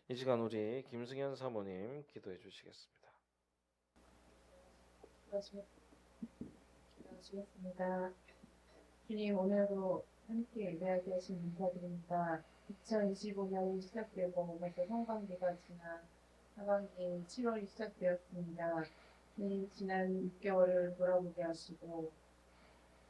이 시간 우리 김승현 사모님 기도해 주시겠습니다. 기도하시겠습니다. 주님, 오늘도 함께 예배하게 하신 감사드립니다. 2025년이 시작되고 벌써 상반기가 지나 하반기 7월이 시작되었습니다. 주님, 지난 6개월을 돌아보게 하시고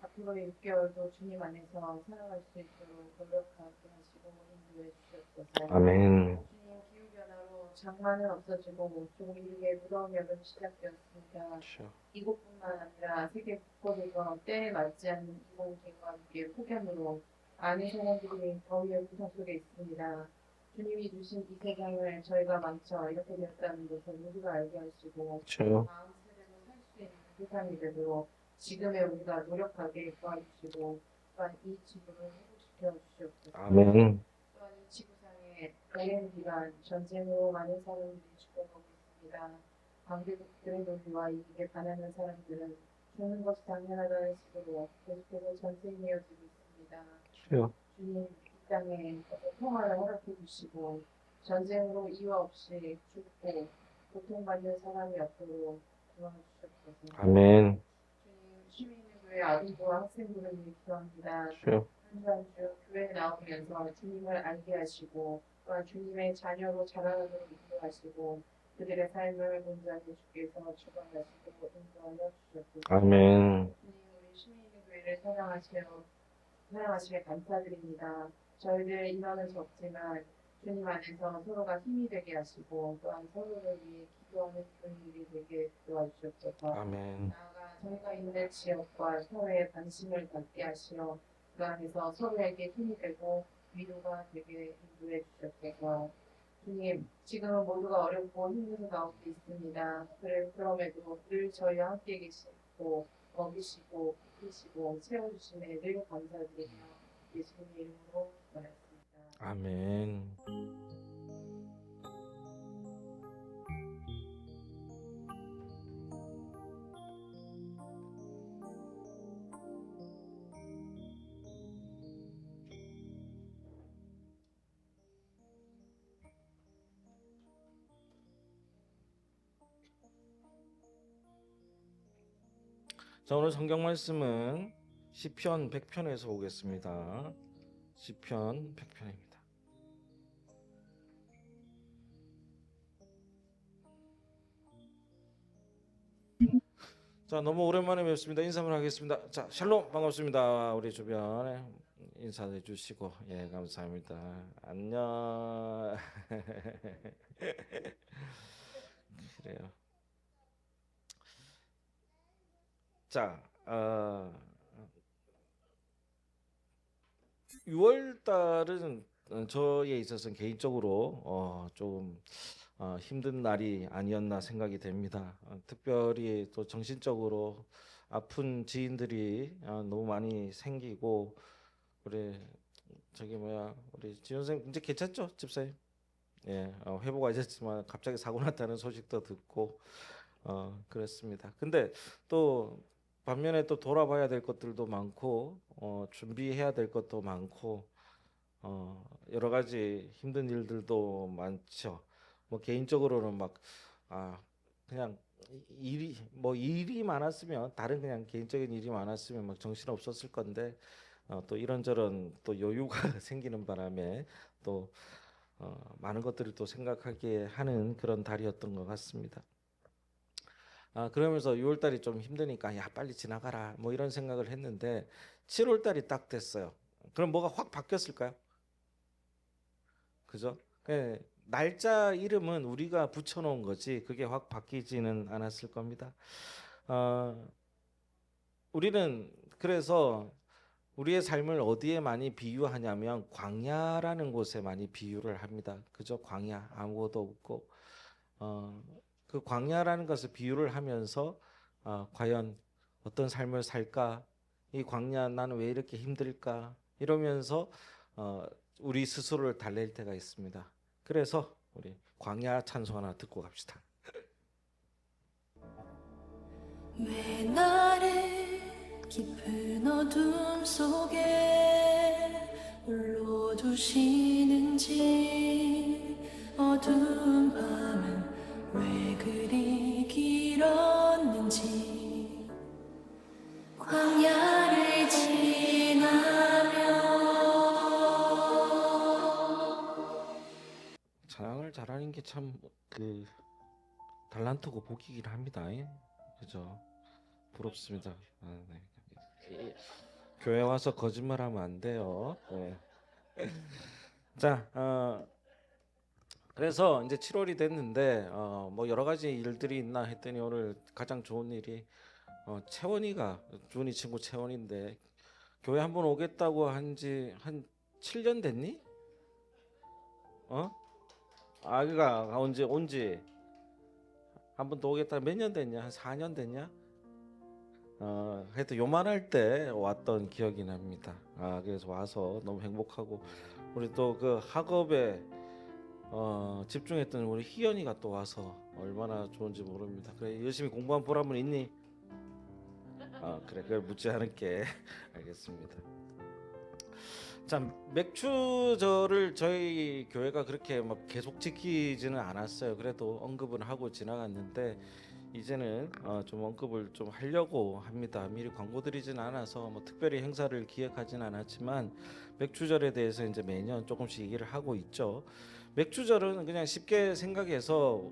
앞으로의 6개월도 주님 안에서 살아갈 수 있도록 노력하게 하시고 인도해 주셨소서. 아멘. 주님, 기후변화로 장마는 없어지고 조금 이르게 무더운 여름이 시작되었습니다. 그렇죠. 이곳뿐만 아니라 세계 곳곳에서 때에 맞지 않는 이공기과 함께 폭염으로 많은 사람들이 더위의 고통 속에 있습니다. 주님이 주신 이 세상을 저희가 망쳐 이렇게 되었다는 것을 모두가 알게 하시고 그렇죠. 다음 세대도 살 수 있는 세상이 되도록 지금의 우리가 노력하게 도와주시고 또한 이 지구를 회복시켜 주시옵소서. 아멘. 또한 이 지구상에 오랜 기간 전쟁으로 많은 사람들이 죽어가고 있습니다. 관계국들의 논리와 이익에 반하는 사람들은 죽는 것이 당연하다는 식으로 계속해서 전쟁이 이어지고 있습니다. 그렇죠. 주님, 이 땅에 평화를 허락해 주시고 전쟁으로 이유 없이 죽고 고통받는 사람이 없도록 도와주시옵소서. 아멘. 주님, 시민교회 아동부와 학생들을 위해 기도합니다. 그렇죠. 한 주 한 주 교회에 나오면서 주님을 알게 하시고 또한 주님의 자녀로 자라나도록 인도하시고 그들의 삶을 온전히 주께서 주관하시고 인도하여 주셨소서. 아멘. 주님, 우리 시민교회를 사랑하시며 감사드립니다. 저희들 인원은 적지만 주님 안에서 서로가 힘이 되게 하시고 또한 서로를 위해 기도하는 교인들이 되게 도와주셨소서. 아멘. 나아가 저희가 있는 지역과 사회에 관심을 갖게 하시어 그 안에서 서로에게 힘이 되고 위로가 되게 인도해 주셨소서. 주님, 지금은 모두가 어렵고 힘든 가운데 있습니다. 그럼에도 늘 저희와 함께 계시고 먹이시고 입히시고 채워주심에 늘 감사드리며 예수님의 이름으로 기도하였습니다. 아멘. 자, 오늘 성경 말씀은 시편 100편에서 오겠습니다. 시편 100편입니다. 자, 너무 오랜만에 뵙습니다. 인사 한번 하겠습니다. 자, 샬롬 반갑습니다. 우리 주변에 인사해 주시고 예, 감사합니다. 안녕. 그래요. 자, 6월 달은 저에 있어서는 개인적으로 좀 힘든 날이 아니었나 생각이 됩니다. 특별히 또 정신적으로 아픈 지인들이 너무 많이 생기고 우리 우리 지원 선생님 이제 괜찮죠, 집사님? 예, 회복하셨지만 갑자기 사고 났다는 소식도 듣고 그렇습니다. 근데 또 반면에 또 돌아봐야 될 것들도 많고 준비해야 될 것도 많고 여러 가지 힘든 일들도 많죠. 뭐 개인적으로는 막 그냥 일이 많았으면 다른 그냥 개인적인 일이 많았으면 막 정신 없었을 건데 또 이런저런 또 여유가 생기는 바람에 또 많은 것들을 또 생각하게 하는 그런 달이었던 것 같습니다. 그러면서 6월 달이 좀 힘드니까 야 빨리 지나가라 뭐 이런 생각을 했는데 7월 달이 딱 됐어요. 그럼 뭐가 확 바뀌었을까요? 그죠? 예, 날짜 이름은 우리가 붙여놓은 거지 그게 확 바뀌지는 않았을 겁니다. 우리는 그래서 우리의 삶을 어디에 많이 비유하냐면 광야라는 곳에 많이 비유를 합니다. 그죠? 광야 아무것도 없고 그 광야라는 것을 비유를 하면서 과연 어떤 삶을 살까? 이 광야 나는 왜 이렇게 힘들까? 이러면서 우리 스스로를 달랠 때가 있습니다. 그래서 우리 광야 찬송 하나 듣고 갑시다. 왜 나를 깊은 어둠 속에 홀로 두시는지 어두운 밤은 왜 그리 길었는지 광야를 지나며 찬양을 잘하는 게 참 그 달란트고 복이긴 합니다. 예? 그죠? 부럽습니다. 아, 네. 교회 와서 거짓말하면 안 돼요. 네. 자, 그래서 이제 7월이 됐는데 뭐 여러 가지 일들이 있나 했더니 오늘 가장 좋은 일이 채원이가 준이 친구 채원인데 교회 한번 오겠다고 한지 한 7년 됐니? 아기가 온지 한 번 더 오겠다 몇 년 됐냐? 한 4년 됐냐? 하여튼 요만할 때 왔던 기억이 납니다. 그래서 와서 너무 행복하고 우리 또 그 학업에 집중했던 우리 희연이가 또 와서 얼마나 좋은지 모릅니다. 그래 열심히 공부한 보람은 있니? 그래 그걸 묻지 않을게. 알겠습니다. 자, 맥주절을 저희 교회가 그렇게 막 계속 지키지는 않았어요. 그래도 언급은 하고 지나갔는데 이제는 좀 언급을 좀 하려고 합니다. 미리 광고 드리진 않아서 뭐 특별히 행사를 기획하진 않았지만 맥주절에 대해서 이제 매년 조금씩 얘기를 하고 있죠. 맥주절은 그냥 쉽게 생각해서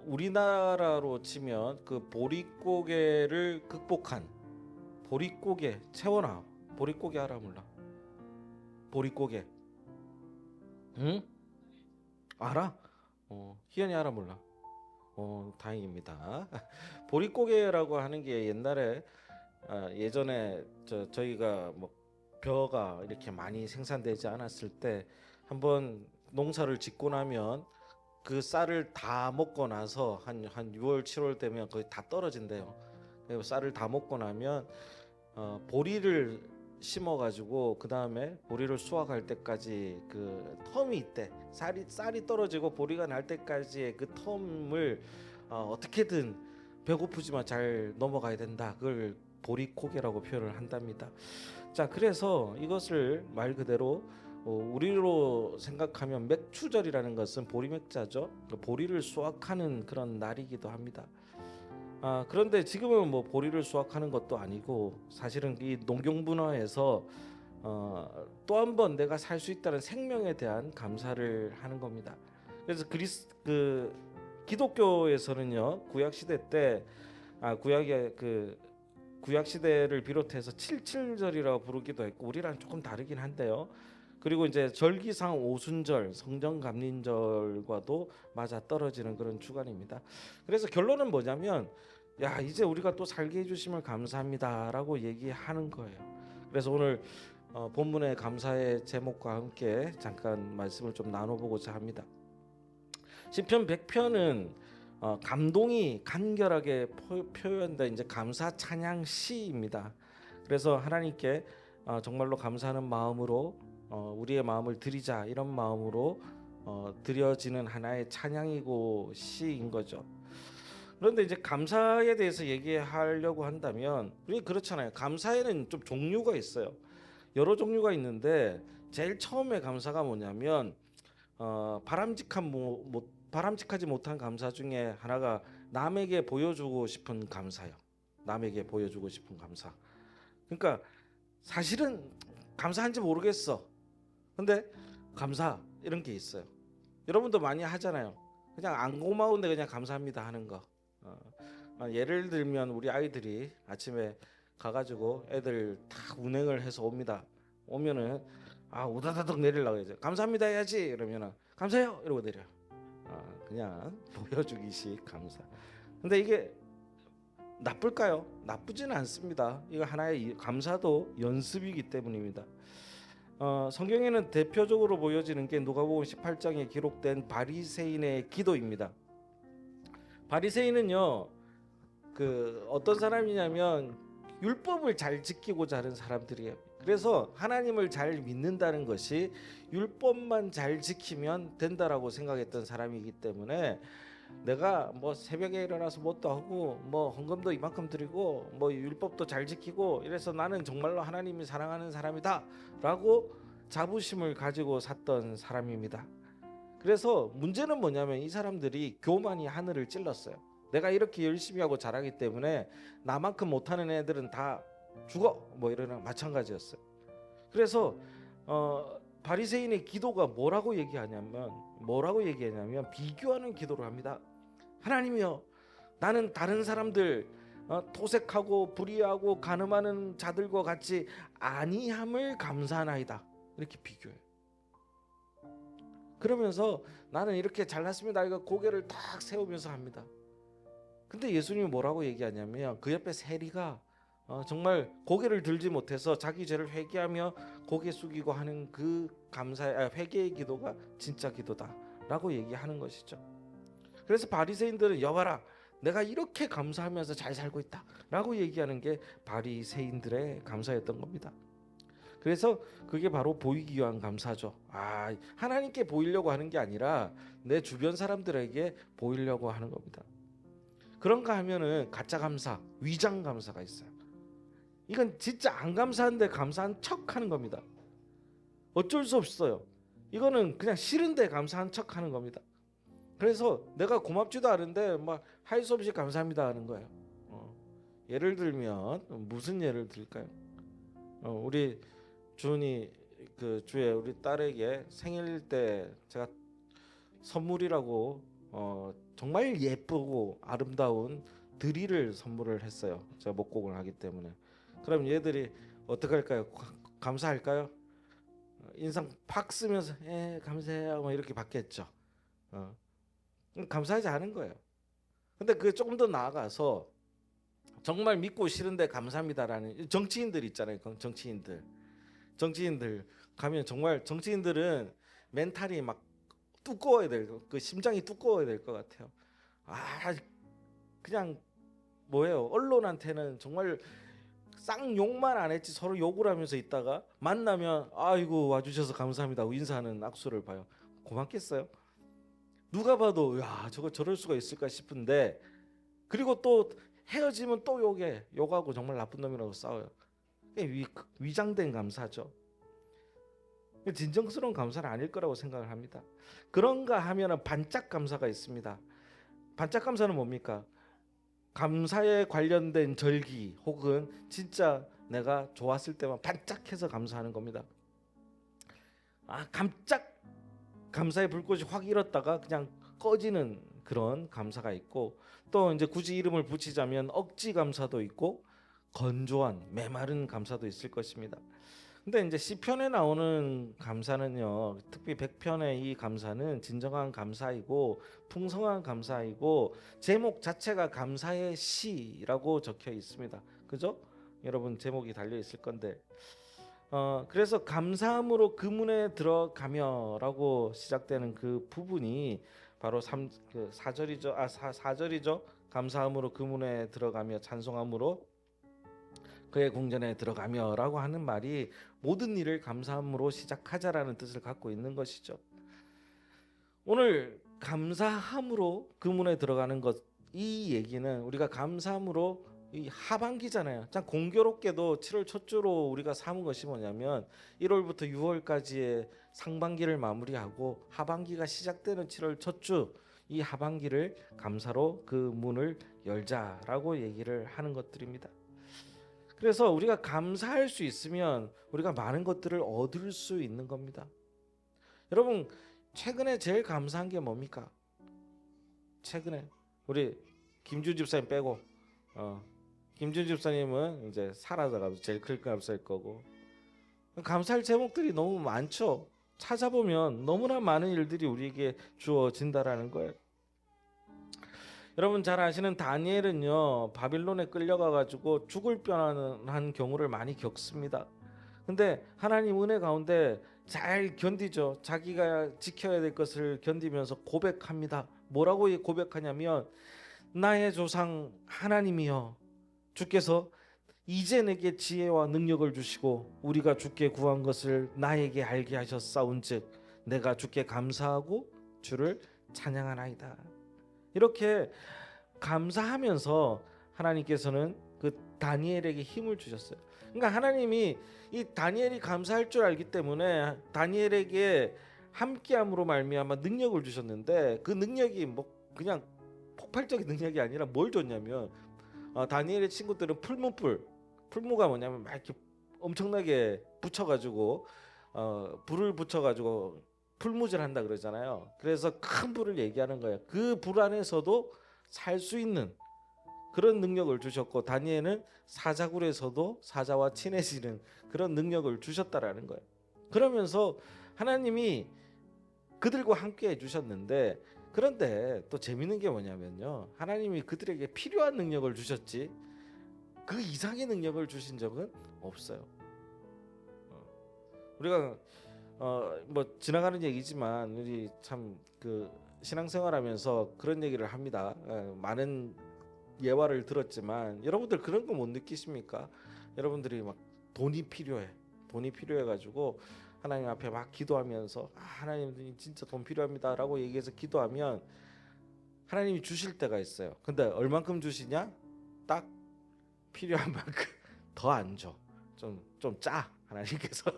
우리나라로 치면 그 보릿고개를 극복한 보릿고개. 채원아 보릿고개 알아 몰라? 보릿고개. 응? 알아? 희연이 알아 몰라? 다행입니다. 보릿고개라고 하는 게 옛날에 예전에 저희가 뭐 벼가 이렇게 많이 생산되지 않았을 때 한번 농사를 짓고 나면 그 쌀을 다 먹고 나서 한 6월 7월 되면 거의 다 떨어진대요. 그리고 쌀을 다 먹고 나면 보리를 심어가지고 그 다음에 보리를 수확할 때까지 그 텀이 있대. 쌀이 떨어지고 보리가 날 때까지의 그 텀을 어떻게든 배고프지만 잘 넘어가야 된다. 그걸 보릿고개라고 표현을 한답니다. 자, 그래서 이것을 말 그대로 우리로 생각하면 맥추절이라는 것은 보리맥자죠. 보리를 수확하는 그런 날이기도 합니다. 그런데 지금은 뭐 보리를 수확하는 것도 아니고 사실은 이 농경 분화에서 또 한 번 내가 살 수 있다는 생명에 대한 감사를 하는 겁니다. 그래서 기독교에서는요 구약 시대 때 구약의 구약 시대를 비롯해서 77절이라고 부르기도 했고 우리랑 조금 다르긴 한데요. 그리고 이제 절기상 오순절, 성정감린절과도 맞아 떨어지는 그런 주간입니다. 그래서 결론은 뭐냐면 야 이제 우리가 또 살게 해주심을 감사합니다라고 얘기하는 거예요. 그래서 오늘 본문의 감사의 제목과 함께 잠깐 말씀을 좀 나눠보고자 합니다. 시편 100편은 감동이 간결하게 표현된 이제 감사 찬양 시입니다. 그래서 하나님께 정말로 감사하는 마음으로 우리의 마음을 드리자 이런 마음으로 드려지는 하나의 찬양이고 시인 거죠. 그런데 이제 감사에 대해서 얘기하려고 한다면 우리 그렇잖아요. 감사에는 좀 종류가 있어요. 여러 종류가 있는데 제일 처음에 감사가 뭐냐면 바람직하지 못한 감사 중에 하나가 남에게 보여주고 싶은 감사요. 남에게 보여주고 싶은 감사. 그러니까 사실은 감사한지 모르겠어. 근데 감사 이런 게 있어요. 여러분도 많이 하잖아요. 그냥 안 고마운데 그냥 감사합니다 하는 거. 예를 들면 우리 아이들이 아침에 가가지고 애들 다 운행을 해서 옵니다. 오면은 우다다닥 내리려고 해야죠. 감사합니다 해야지. 이러면은 감사해요 이러고 내려. 그냥 보여주기식 감사. 근데 이게 나쁠까요? 나쁘지는 않습니다. 이거 하나의 감사도 연습이기 때문입니다. 성경에는 대표적으로 보여지는 게 누가복음 18장에 기록된 바리새인의 기도입니다. 바리새인은요 어떤 사람이냐면 율법을 잘 지키고자 하는 사람들이에요. 그래서 하나님을 잘 믿는다는 것이 율법만 잘 지키면 된다라고 생각했던 사람이기 때문에 내가 뭐 새벽에 일어나서 뭣도 하고 뭐 헌금도 이만큼 드리고 뭐 율법도 잘 지키고 이래서 나는 정말로 하나님이 사랑하는 사람이다 라고 자부심을 가지고 샀던 사람입니다. 그래서 문제는 뭐냐면 이 사람들이 교만이 하늘을 찔렀어요. 내가 이렇게 열심히 하고 잘하기 때문에 나만큼 못하는 애들은 다 죽어 뭐 이러는 마찬가지였어요. 그래서 바리새인의 기도가 뭐라고 얘기하냐면 비교하는 기도를 합니다. 하나님이여, 나는 다른 사람들 토색하고 불의하고 간음하는 자들과 같이 아니함을 감사하나이다. 이렇게 비교해요. 그러면서 나는 이렇게 잘났습니다. 이거 고개를 딱 세우면서 합니다. 근데 예수님이 뭐라고 얘기하냐면 그 옆에 세리가 정말 고개를 들지 못해서 자기 죄를 회개하며 고개 숙이고 하는 그 회개의 기도가 진짜 기도다라고 얘기하는 것이죠. 그래서 바리새인들은 여봐라, 내가 이렇게 감사하면서 잘 살고 있다라고 얘기하는 게 바리새인들의 감사였던 겁니다. 그래서 그게 바로 보이기 위한 감사죠. 하나님께 보이려고 하는 게 아니라 내 주변 사람들에게 보이려고 하는 겁니다. 그런가 하면은 가짜 감사, 위장 감사가 있어요. 이건 진짜 안 감사한데 감사한 척 하는 겁니다. 어쩔 수 없어요. 이거는 그냥 싫은데 감사한 척 하는 겁니다. 그래서 내가 고맙지도 않은데 막 할 수 없이 감사합니다 하는 거예요. 예를 들면 무슨 예를 들까요? 우리 준이 그 주에 우리 딸에게 생일 때 제가 선물이라고 정말 예쁘고 아름다운 드릴을 선물을 했어요. 제가 목공을 하기 때문에. 그럼 얘들이 어떻게 할까요? 감사할까요? 인상 팍 쓰면서 감사해요 뭐 이렇게 받겠죠. 감사하지 않은 거예요. 근데 그게 조금 더 나아가서 정말 믿고 싫은데 감사합니다라는 정치인들 있잖아요. 정치인들 가면 정말 정치인들은 멘탈이 막 두꺼워야 그 심장이 두꺼워야 될 것 같아요. 그냥 뭐예요? 언론한테는 정말 쌍욕만 안 했지 서로 욕을 하면서 있다가 만나면 아이고 와주셔서 감사합니다 하고 인사하는 악수를 봐요. 고맙겠어요? 누가 봐도 야 저거 저럴 수가 있을까 싶은데, 그리고 또 헤어지면 또 욕하고 정말 나쁜 놈이라고 싸워요. 위장된 감사죠. 진정스러운 감사는 아닐 거라고 생각을 합니다. 그런가 하면은 반짝 감사가 있습니다. 반짝 감사는 뭡니까? 감사에 관련된 절기 혹은 진짜 내가 좋았을 때만 반짝해서 감사하는 겁니다. 깜짝 감사의 불꽃이 확 일었다가 그냥 꺼지는 그런 감사가 있고, 또 이제 굳이 이름을 붙이자면 억지 감사도 있고 건조한 메마른 감사도 있을 것입니다. 근데 이제 시편에 나오는 감사는요, 특히 100편의 이 감사는 진정한 감사이고 풍성한 감사이고 제목 자체가 감사의 시라고 적혀 있습니다. 그죠? 여러분 제목이 달려 있을 건데 그래서 감사함으로 그 문에 들어가며라고 시작되는 그 부분이 바로 4절이죠. 4절이죠. 감사함으로 그 문에 들어가며 찬송함으로 그의 궁전에 들어가며라고 하는 말이 모든 일을 감사함으로 시작하자라는 뜻을 갖고 있는 것이죠. 오늘 감사함으로 그 문에 들어가는 것, 이 얘기는 우리가 감사함으로 이 하반기잖아요. 참 공교롭게도 7월 첫 주로 우리가 삼은 것이 뭐냐면 1월부터 6월까지의 상반기를 마무리하고 하반기가 시작되는 7월 첫 주, 이 하반기를 감사로 그 문을 열자라고 얘기를 하는 것들입니다. 그래서 우리가 감사할 수 있으면 우리가 많은 것들을 얻을 수 있는 겁니다. 여러분 최근에 제일 감사한 게 뭡니까? 최근에 우리 김준 집사님 빼고 김준 집사님은 이제 사라져가지고 제일 큰 감사일 거고, 감사할 제목들이 너무 많죠. 찾아보면 너무나 많은 일들이 우리에게 주어진다라는 거예요. 여러분 잘 아시는 다니엘은요, 바빌론에 끌려가가지고 죽을 뻔한 경우를 많이 겪습니다. 근데 하나님 은혜 가운데 잘 견디죠. 자기가 지켜야 될 것을 견디면서 고백합니다. 뭐라고 고백하냐면 나의 조상 하나님이여, 주께서 이제 내게 지혜와 능력을 주시고 우리가 주께 구한 것을 나에게 알게 하셨사온즉 내가 주께 감사하고 주를 찬양하나이다. 이렇게 감사하면서 하나님께서는 그 다니엘에게 힘을 주셨어요. 그러니까 하나님이 이 다니엘이 감사할 줄 알기 때문에 다니엘에게 함께함으로 말미암아 능력을 주셨는데 그 능력이 뭐 그냥 폭발적인 능력이 아니라 뭘 줬냐면 다니엘의 친구들은 풀무가 뭐냐면 막 이렇게 엄청나게 붙여가지고 불을 붙여가지고 풀무질 한다 그러잖아요. 그래서 큰 불을 얘기하는 거예요. 그 불 안에서도 살 수 있는 그런 능력을 주셨고 다니엘은 사자굴에서도 사자와 친해지는 그런 능력을 주셨다라는 거예요. 그러면서 하나님이 그들과 함께 해주셨는데 그런데 또 재밌는 게 뭐냐면요. 하나님이 그들에게 필요한 능력을 주셨지 그 이상의 능력을 주신 적은 없어요. 우리가 뭐 지나가는 얘기지만 우리 참 그 신앙생활하면서 그런 얘기를 합니다. 많은 예화를 들었지만 여러분들 그런 거 못 느끼십니까? 여러분들이 막 돈이 필요해 가지고 하나님 앞에 막 기도하면서 하나님 진짜 돈 필요합니다라고 얘기해서 기도하면 하나님이 주실 때가 있어요. 근데 얼만큼 주시냐? 딱 필요한 만큼 더 안 줘. 좀 짜. 하나님께서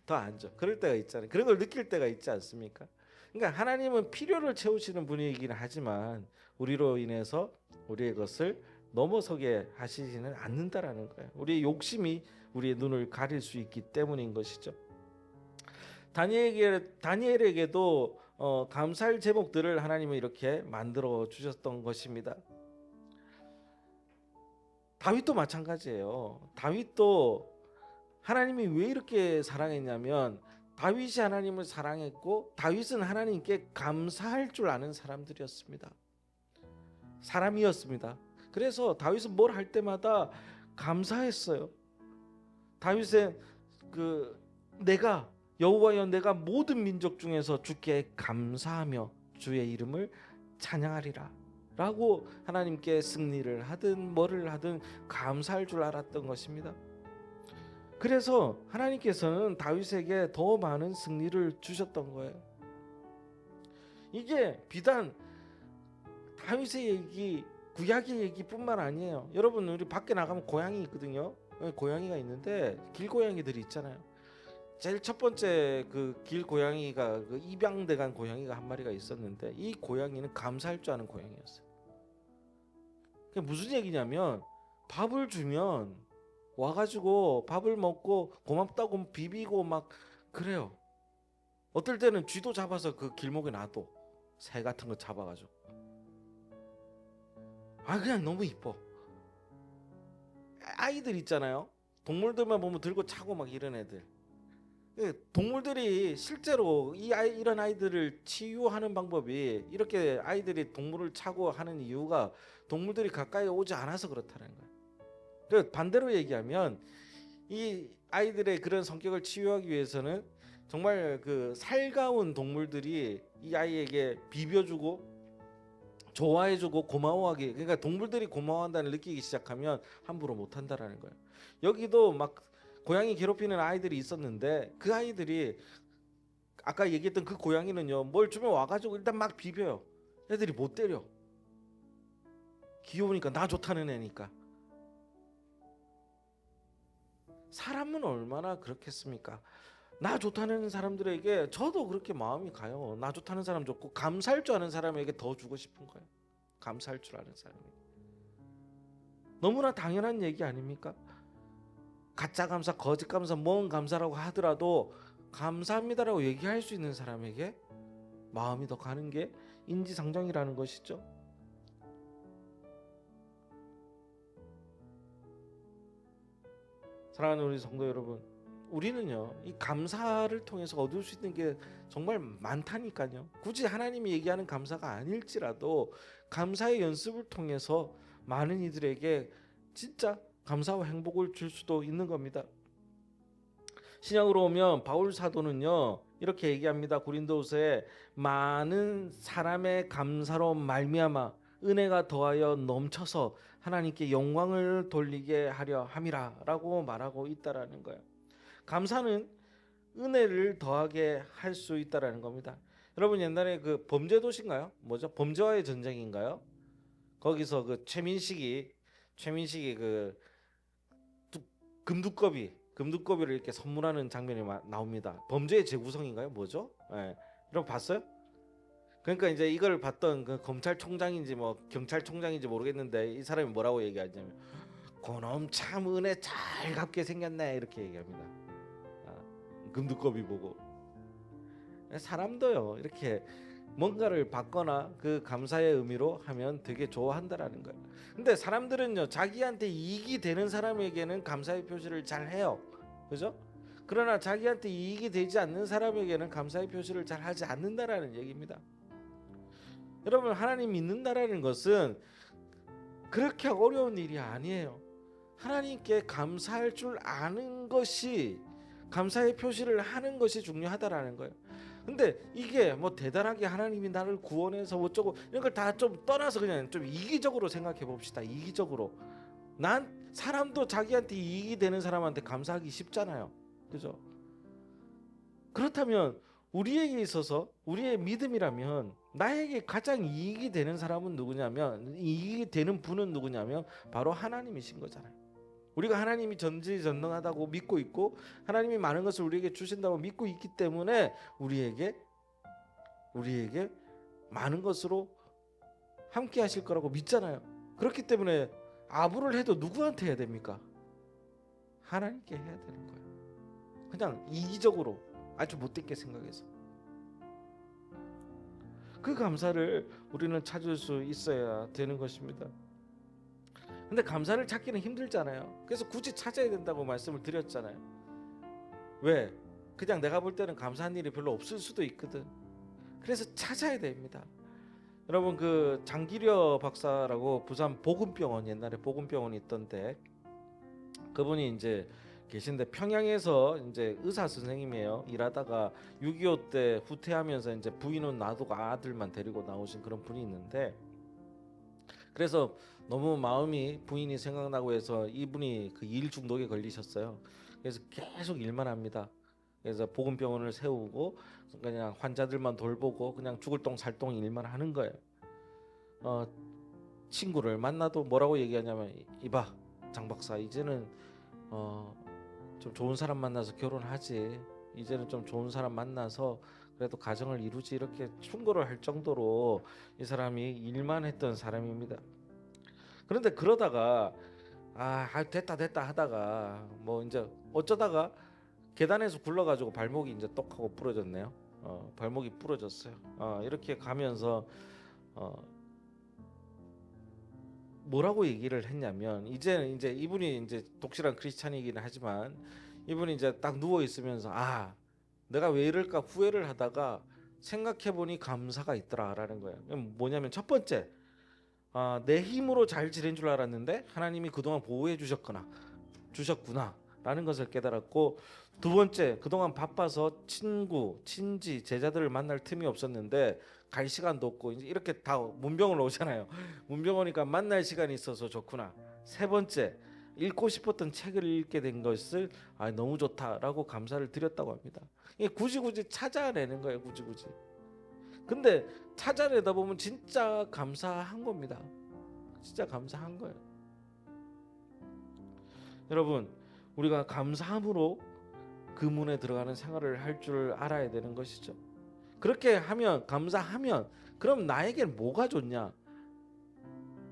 더 안 줘. 그럴 때가 있잖아요. 그런 걸 느낄 때가 있지 않습니까? 그러니까 하나님은 필요를 채우시는 분이긴 하지만 우리로 인해서 우리의 것을 넘어서게 하시지는 않는다라는 거예요. 우리의 욕심이 우리의 눈을 가릴 수 있기 때문인 것이죠. 다니엘에게도 감사할 제목들을 하나님은 이렇게 만들어 주셨던 것입니다. 다윗도 마찬가지예요. 다윗도 하나님이 왜 이렇게 사랑했냐면 다윗이 하나님을 사랑했고 다윗은 하나님께 감사할 줄 아는 사람이었습니다. 그래서 다윗은 뭘 할 때마다 감사했어요. 다윗은 내가 여호와여 내가 모든 민족 중에서 주께 감사하며 주의 이름을 찬양하리라 라고 하나님께 승리를 하든 뭐를 하든 감사할 줄 알았던 것입니다. 그래서 하나님께서는 다윗에게 더 많은 승리를 주셨던 거예요. 이게 비단 다윗의 얘기, 구약의 얘기뿐만 아니에요. 여러분 우리 밖에 나가면 고양이 있거든요. 고양이가 있는데 길고양이들이 있잖아요. 제일 첫 번째 그 길고양이가 그 입양돼간 고양이가 한 마리가 있었는데 이 고양이는 감사할 줄 아는 고양이였어요. 그게 무슨 얘기냐면 밥을 주면 와가지고 밥을 먹고 고맙다고 비비고 막 그래요. 어떨 때는 쥐도 잡아서 그 길목에 놔둬. 새 같은 거 잡아가지고. 그냥 너무 이뻐. 아이들 있잖아요. 동물들만 보면 들고 차고 막 이런 애들. 동물들이 실제로 이런 아이들을 치유하는 방법이 이렇게 아이들이 동물을 차고 하는 이유가 동물들이 가까이 오지 않아서 그렇다는 거예요. 반대로 얘기하면 이 아이들의 그런 성격을 치유하기 위해서는 정말 그 살가운 동물들이 이 아이에게 비벼주고 좋아해주고 고마워하기 그러니까 동물들이 고마워한다는 느끼기 시작하면 함부로 못한다라는 거예요. 여기도 막 고양이 괴롭히는 아이들이 있었는데 그 아이들이 아까 얘기했던 그 고양이는요 뭘 주면 와가지고 일단 막 비벼요. 애들이 못 때려. 귀여우니까 나 좋다는 애니까. 사람은 얼마나 그렇겠습니까? 나 좋다는 사람들에게 저도 그렇게 마음이 가요. 나 좋다는 사람 좋고 감사할 줄 아는 사람에게 더 주고 싶은 거예요. 감사할 줄 아는 사람에게. 너무나 당연한 얘기 아닙니까? 가짜 감사, 거짓 감사, 뭔 감사라고 하더라도 감사합니다라고 얘기할 수 있는 사람에게 마음이 더 가는 게 인지상정이라는 것이죠. 사랑하는 우리 성도 여러분, 우리는요 이 감사를 통해서 얻을 수 있는 게 정말 많다니까요. 굳이 하나님이 얘기하는 감사가 아닐지라도 감사의 연습을 통해서 많은 이들에게 진짜 감사와 행복을 줄 수도 있는 겁니다. 신약으로 오면 바울 사도는요 이렇게 얘기합니다. 고린도후서에 많은 사람의 감사로 말미암아 은혜가 더하여 넘쳐서 하나님께 영광을 돌리게 하려 함이라라고 말하고 있다라는 거예요. 감사는 은혜를 더하게 할 수 있다라는 겁니다. 여러분 옛날에 그 범죄도시인가요? 뭐죠? 범죄와의 전쟁인가요? 거기서 그 최민식이 그 금두꺼비 금두꺼비를 이렇게 선물하는 장면이 나옵니다. 범죄의 재구성인가요? 뭐죠? 예. 여러분 봤어요? 그러니까 이제 이걸 봤던 그 검찰총장인지 뭐 경찰총장인지 모르겠는데 이 사람이 뭐라고 얘기하냐면 그놈 참 은혜 잘 갚게 생겼네 이렇게 얘기합니다. 금두꺼비 보고. 사람도요 이렇게 뭔가를 받거나 그 감사의 의미로 하면 되게 좋아한다라는 거예요. 근데 사람들은요 자기한테 이익이 되는 사람에게는 감사의 표시를 잘 해요. 그죠? 그러나 자기한테 이익이 되지 않는 사람에게는 감사의 표시를 잘 하지 않는다라는 얘기입니다. 여러분 하나님 믿는다라는 것은 그렇게 어려운 일이 아니에요. 하나님께 감사할 줄 아는 것이 감사의 표시를 하는 것이 중요하다라는 거예요. 근데 이게 뭐 대단하게 하나님이 나를 구원해서 어쩌고 이런 걸 다 좀 떠나서 그냥 좀 이기적으로 생각해 봅시다. 이기적으로. 난 사람도 자기한테 이익이 되는 사람한테 감사하기 쉽잖아요. 그죠? 그렇다면 우리에게 있어서 우리의 믿음이라면 나에게 가장 이익이 되는 사람은 누구냐면 이익이 되는 분은 누구냐면 바로 하나님이신 거잖아요. 우리가 하나님이 전지전능하다고 믿고 있고 하나님이 많은 것을 우리에게 주신다고 믿고 있기 때문에 우리에게 많은 것으로 함께 하실 거라고 믿잖아요. 그렇기 때문에 아부를 해도 누구한테 해야 됩니까? 하나님께 해야 되는 거예요. 그냥 이기적으로 아주 못되게 생각해서. 그 감사를 우리는 찾을 수 있어야 되는 것입니다. 근데 감사를 찾기는 힘들잖아요. 그래서 굳이 찾아야 된다고 말씀을 드렸잖아요. 왜? 그냥 내가 볼 때는 감사한 일이 별로 없을 수도 있거든. 그래서 찾아야 됩니다. 여러분 그 장기려 박사라고 부산 보건병원 옛날에 보건병원이 있던데 그분이 이제 계신데 평양에서 이제 의사 선생님이에요. 일하다가 6.25 때 후퇴하면서 이제 부인은 놔두고 아들만 데리고 나오신 그런 분이 있는데 그래서 너무 마음이 부인이 생각나고 해서 이분이 그 일 중독에 걸리셨어요. 그래서 계속 일만 합니다. 그래서 보건병원을 세우고 그냥 환자들만 돌보고 그냥 죽을 똥 살 똥 일만 하는 거예요. 친구를 만나도 뭐라고 얘기하냐면 이봐 장 박사 이제는 좀 좋은 사람 만나서 결혼하지. 이제는 좀 좋은 사람 만나서 그래도 가정을 이루지 이렇게 충고를 할 정도로 이 사람이 일만 했던 사람입니다. 그런데 그러다가 됐다 하다가 뭐 이제 어쩌다가 계단에서 굴러가지고 발목이 이제 똑하고 부러졌네요. 발목이 부러졌어요. 이렇게 가면서 뭐라고 얘기를 했냐면 이제 이분이 이제 독실한 크리스찬이긴 하지만 이분이 이제 딱 누워 있으면서 내가 왜 이럴까 후회를 하다가 생각해 보니 감사가 있더라라는 거예요. 뭐냐면 첫 번째 내 힘으로 잘 지낸 줄 알았는데 하나님이 그동안 보호해 주셨구나라는 것을 깨달았고 두 번째 그동안 바빠서 친구, 친지, 제자들을 만날 틈이 없었는데 갈 시간도 없고 이제 이렇게 다 문병을 오잖아요. 문병 오니까 만날 시간이 있어서 좋구나. 세 번째 읽고 싶었던 책을 읽게 된 것을 너무 좋다라고 감사를 드렸다고 합니다. 이게 굳이 찾아내는 거예요. 굳이. 근데 찾아내다 보면 진짜 감사한 겁니다. 진짜 감사한 거예요. 여러분 우리가 감사함으로 그 문에 들어가는 생활을 할 줄 알아야 되는 것이죠. 그렇게 하면 감사하면 그럼 나에겐 뭐가 좋냐?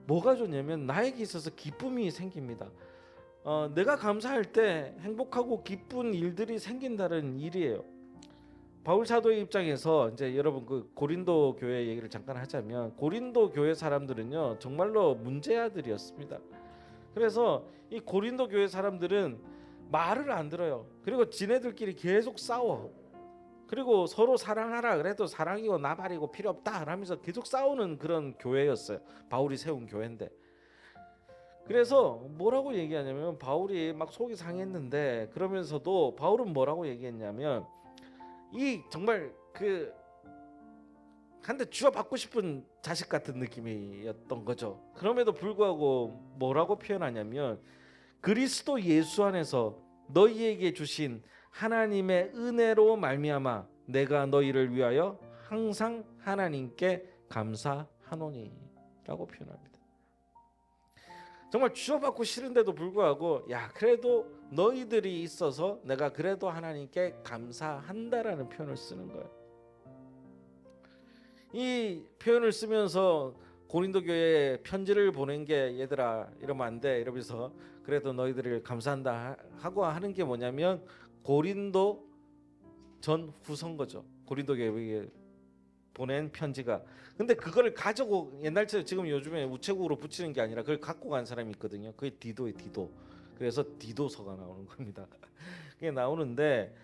뭐가 좋냐면 나에게 있어서 기쁨이 생깁니다. 내가 감사할 때 행복하고 기쁜 일들이 생긴다는 일이에요. 바울 사도의 입장에서 이제 여러분 그 고린도 교회 얘기를 잠깐 하자면 고린도 교회 사람들은요 정말로 문제아들이었습니다. 그래서 이 고린도 교회 사람들은 말을 안 들어요. 그리고 지네들끼리 계속 싸워. 그리고 서로 사랑하라 그래도 사랑이고 나발이고 필요 없다 하면서 계속 싸우는 그런 교회였어요. 바울이 세운 교회인데. 그래서 뭐라고 얘기하냐면 바울이 막 속이 상했는데 그러면서도 바울은 뭐라고 얘기했냐면 이 정말 그 한 대 쥐어받고 싶은 자식 같은 느낌이었던 거죠. 그럼에도 불구하고 뭐라고 표현하냐면 그리스도 예수 안에서 너희에게 주신 하나님의 은혜로 말미암아 내가 너희를 위하여 항상 하나님께 감사하노니 라고 표현합니다. 정말 주어받고 싫은데도 불구하고 야 그래도 너희들이 있어서 내가 그래도 하나님께 감사한다라는 표현을 쓰는 거예요. 이 표현을 쓰면서 고린도 교회에 편지를 보낸 게 얘들아 이러면 안 돼 이러면서 그래도 너희들을 감사한다 하고 하는 게 뭐냐면 고린도 전 후서인 거죠. 고린도 교회에 보낸 편지가. 근데 그거를 가지고 옛날처럼 지금 요즘에 우체국으로 붙이는 게 아니라 그걸 갖고 간 사람이 있거든요. 그게 디도예요, 디도. 그래서 디도서가 나오는 겁니다. 그게 나오는데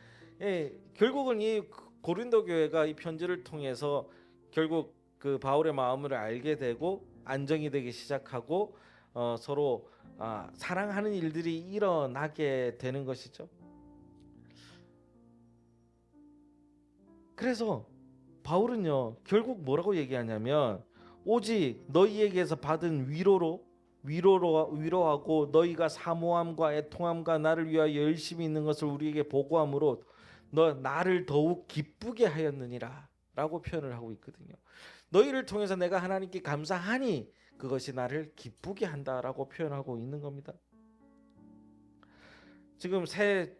결국은 이 고린도 교회가 이 편지를 통해서 결국 그 바울의 마음을 알게 되고 안정이 되기 시작하고 서로 사랑하는 일들이 일어나게 되는 것이죠. 그래서 바울은요 결국 뭐라고 얘기하냐면 오직 너희에게서 받은 위로하고 너희가 사모함과 애통함과 나를 위하여 열심히 있는 것을 우리에게 보고함으로 너 나를 더욱 기쁘게 하였느니라 라고 표현을 하고 있거든요. 너희를 통해서 내가 하나님께 감사하니 그것이 나를 기쁘게 한다라고 표현하고 있는 겁니다. 지금 새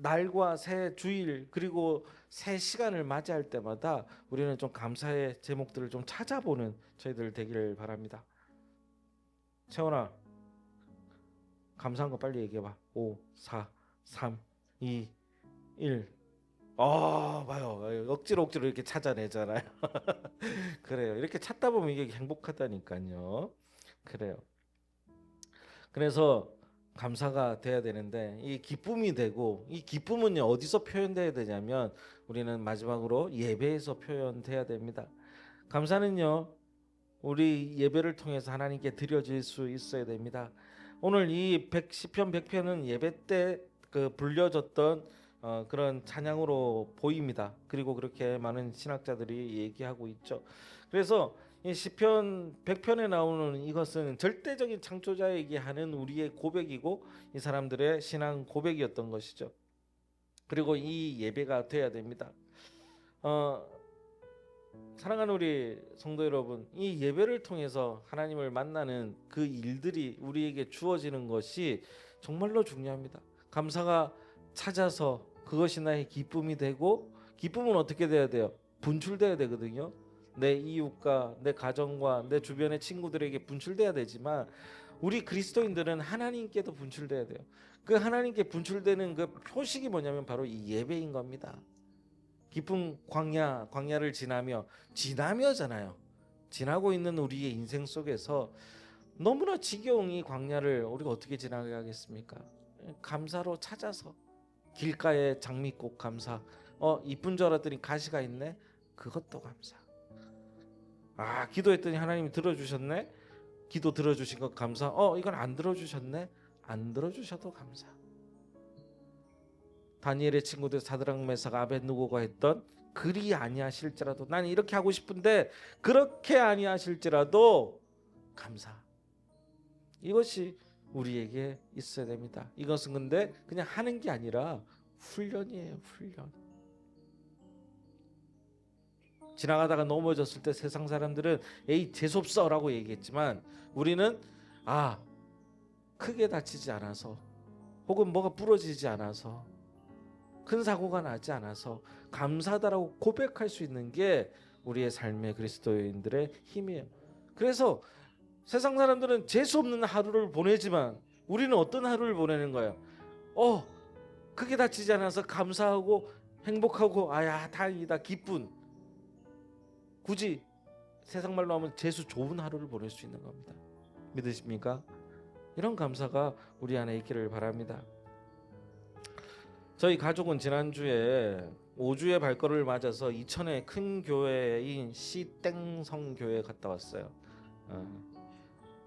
날과 새 주일 그리고 새 시간을 맞이할 때마다 우리는 좀 감사의 제목들을 좀 찾아보는 저희들 되기를 바랍니다. 채원아 감사한 거 빨리 얘기해봐. 5, 4, 3, 2, 1 봐요. 억지로 이렇게 찾아내잖아요. 그래요. 이렇게 찾다 보면 이게 행복하다니까요. 그래요. 그래서 감사가 돼야 되는데 이 기쁨이 되고 이 기쁨은요 어디서 표현돼야 되냐면 우리는 마지막으로 예배에서 표현돼야 됩니다. 감사는요 우리 예배를 통해서 하나님께 드려질 수 있어야 됩니다. 오늘 이 시편 100편은 예배 때 그 불려졌던 그런 찬양으로 보입니다. 그리고 그렇게 많은 신학자들이 얘기하고 있죠. 그래서 이 시편 100편에 나오는 이것은 절대적인 창조자에게 하는 우리의 고백이고 이 사람들의 신앙 고백이었던 것이죠. 그리고 이 예배가 돼야 됩니다. 사랑하는 우리 성도 여러분, 이 예배를 통해서 하나님을 만나는 그 일들이 우리에게 주어지는 것이 정말로 중요합니다. 감사가 찾아서 그것이 나의 기쁨이 되고 기쁨은 어떻게 돼야 돼요? 분출돼야 되거든요. 내 이웃과 내 가정과 내 주변의 친구들에게 분출돼야 되지만 우리 그리스도인들은 하나님께도 분출돼야 돼요. 그 하나님께 분출되는 그 표식이 뭐냐면 바로 이 예배인 겁니다. 깊은 광야를 지나며잖아요. 지나고 있는 우리의 인생 속에서 너무나 지겨운 이 광야를 우리가 어떻게 지나게 하겠습니까? 감사로 찾아서 길가에 장미꽃 감사. 이쁜 줄 알았더니 가시가 있네. 그것도 감사. 기도했더니 하나님이 들어주셨네. 기도 들어주신 것 감사. 이건 안 들어주셨네. 안 들어주셔도 감사. 다니엘의 친구들 사드락 메삭 아벳느고가 했던 그리 아니하실지라도 나는 이렇게 하고 싶은데 그렇게 아니하실지라도 감사. 이것이 우리에게 있어야 됩니다. 이것은 근데 그냥 하는 게 아니라 훈련이에요. 훈련. 지나가다가 넘어졌을 때 세상 사람들은 에이 재수없어 라고 얘기했지만 우리는 크게 다치지 않아서 혹은 뭐가 부러지지 않아서 큰 사고가 나지 않아서 감사하다라고 고백할 수 있는 게 우리의 삶의 그리스도인들의 힘이에요. 그래서 세상 사람들은 재수 없는 하루를 보내지만 우리는 어떤 하루를 보내는 거예요? 크게 다치지 않아서 감사하고 행복하고 다행이다 기쁜, 굳이 세상 말로 하면 재수 좋은 하루를 보낼 수 있는 겁니다. 믿으십니까? 이런 감사가 우리 안에 있기를 바랍니다. 저희 가족은 지난주에 5주의 발걸음을 맞아서 이천의 큰 교회인 시땡성 교회에 갔다 왔어요.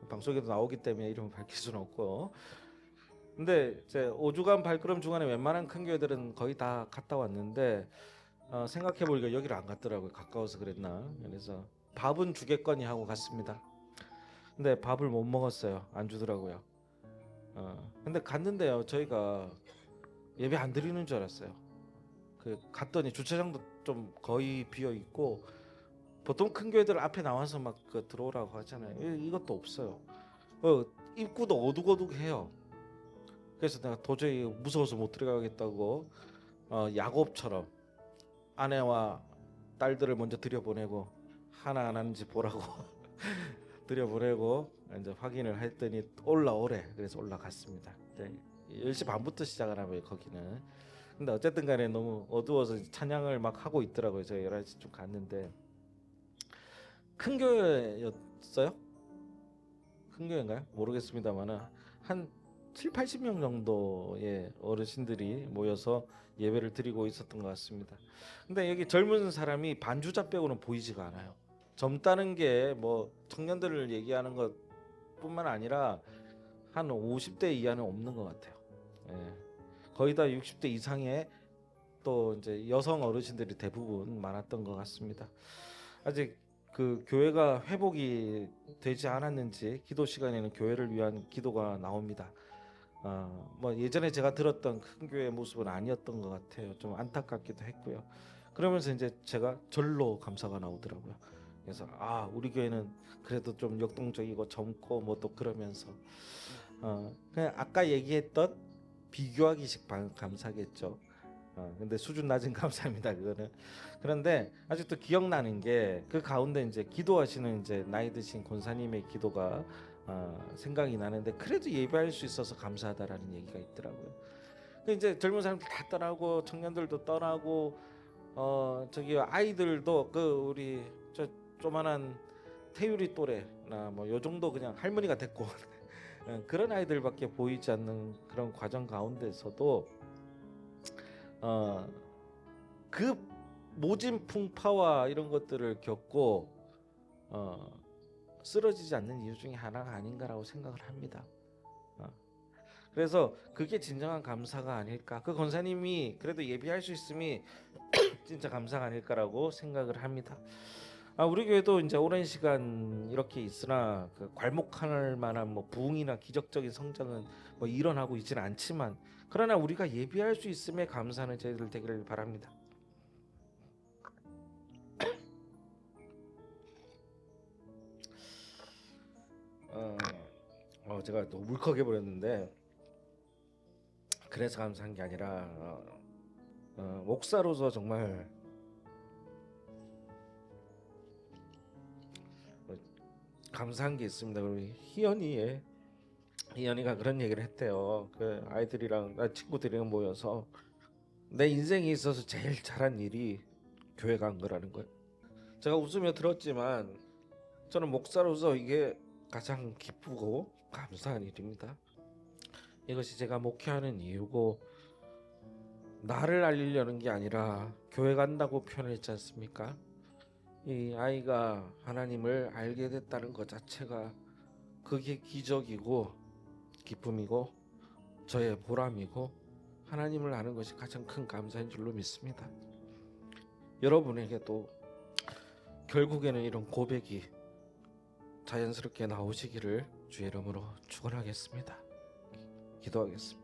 방송에도 나오기 때문에 이름을 밝힐 수는 없고, 근데 이제 5주간 발걸음 중간에 웬만한 큰 교회들은 거의 다 갔다 왔는데 생각해보니까 여기를 안 갔더라고요. 가까워서 그랬나. 그래서 밥은 주겠거니 하고 갔습니다. 근데 밥을 못 먹었어요. 안 주더라고요. 근데 갔는데요, 저희가 예배 안 드리는 줄 알았어요. 갔더니 주차장도 좀 거의 비어 있고, 보통 큰 교회들 앞에 나와서 막 들어오라고 하잖아요. 이것도 없어요. 입구도 어둑어둑해요. 그래서 내가 도저히 무서워서 못 들어가겠다고 야곱처럼 아내와 딸들을 먼저 들여보내고 하나 안 하는지 보라고 들여보내고 이제 확인을 했더니 올라오래. 그래서 올라갔습니다. 이제 10시 반부터 시작을 하고요 거기는. 근데 어쨌든 간에 너무 어두워서 찬양을 막 하고 있더라고요. 제가 11시쯤 갔는데 큰 교회였어요? 큰 교회인가요? 모르겠습니다만은 한 7, 80명 정도의 어르신들이 모여서 예배를 드리고 있었던 것 같습니다. 근데 여기 젊은 사람이 반주자 빼고는 보이지가 않아요. 젊다는 게 뭐 청년들을 얘기하는 것뿐만 아니라 한 50대 이하는 없는 것 같아요. 예. 거의 다 60대 이상의 또 이제 여성 어르신들이 대부분 많았던 것 같습니다. 아직 그 교회가 회복이 되지 않았는지 기도 시간에는 교회를 위한 기도가 나옵니다. 뭐 예전에 제가 들었던 큰 교회 모습은 아니었던 것 같아요. 좀 안타깝기도 했고요. 그러면서 이제 제가 절로 감사가 나오더라고요. 그래서 우리 교회는 그래도 좀 역동적이고 젊고 뭐 또 그러면서 그냥 아까 얘기했던 비교하기식 감사겠죠. 근데 수준 낮은 감사입니다 그거는. 그런데 아직도 기억나는 게 그 가운데 이제 기도하시는 이제 나이 드신 권사님의 기도가 생각이 나는데 그래도 예배할 수 있어서 감사하다라는 얘기가 있더라고요. 이제 젊은 사람들 다 떠나고 청년들도 떠나고 저기 아이들도 그 우리 저 조만한 태율이 또래나 뭐 요 정도 그냥 할머니가 됐고 그런 아이들밖에 보이지 않는 그런 과정 가운데서도 그 모진 풍파와 이런 것들을 겪고 쓰러지지 않는 이유 중에 하나가 아닌가라고 생각을 합니다. 그래서 그게 진정한 감사가 아닐까. 그 권사님이 그래도 예비할 수 있음이 진짜 감사가 아닐까라고 생각을 합니다. 우리 교회도 이제 오랜 시간 이렇게 있으나 그 괄목할 만한 뭐 부흥이나 기적적인 성장은 뭐 일어나고 있지는 않지만 그러나 우리가 예비할 수 있음에 감사하는 저희들 되기를 바랍니다. 제가 또 울컥해 버렸는데 그래서 감사한 게 아니라 목사로서 정말 감사한 게 있습니다. 우리 희연이가 그런 얘기를 했대요. 그 아이들이랑 친구들이랑 모여서 내 인생에 있어서 제일 잘한 일이 교회 간 거라는 거예요. 제가 웃으며 들었지만 저는 목사로서 이게 가장 기쁘고 감사한 일입니다. 이것이 제가 목회하는 이유고 나를 알리려는 게 아니라 교회 간다고 표현했지 않습니까? 이 아이가 하나님을 알게 됐다는 것 자체가 그게 기적이고 기쁨이고 저의 보람이고 하나님을 아는 것이 가장 큰 감사인 줄로 믿습니다. 여러분에게도 결국에는 이런 고백이 자연스럽게 나오시기를 주의 이름으로 축원하겠습니다. 기도하겠습니다.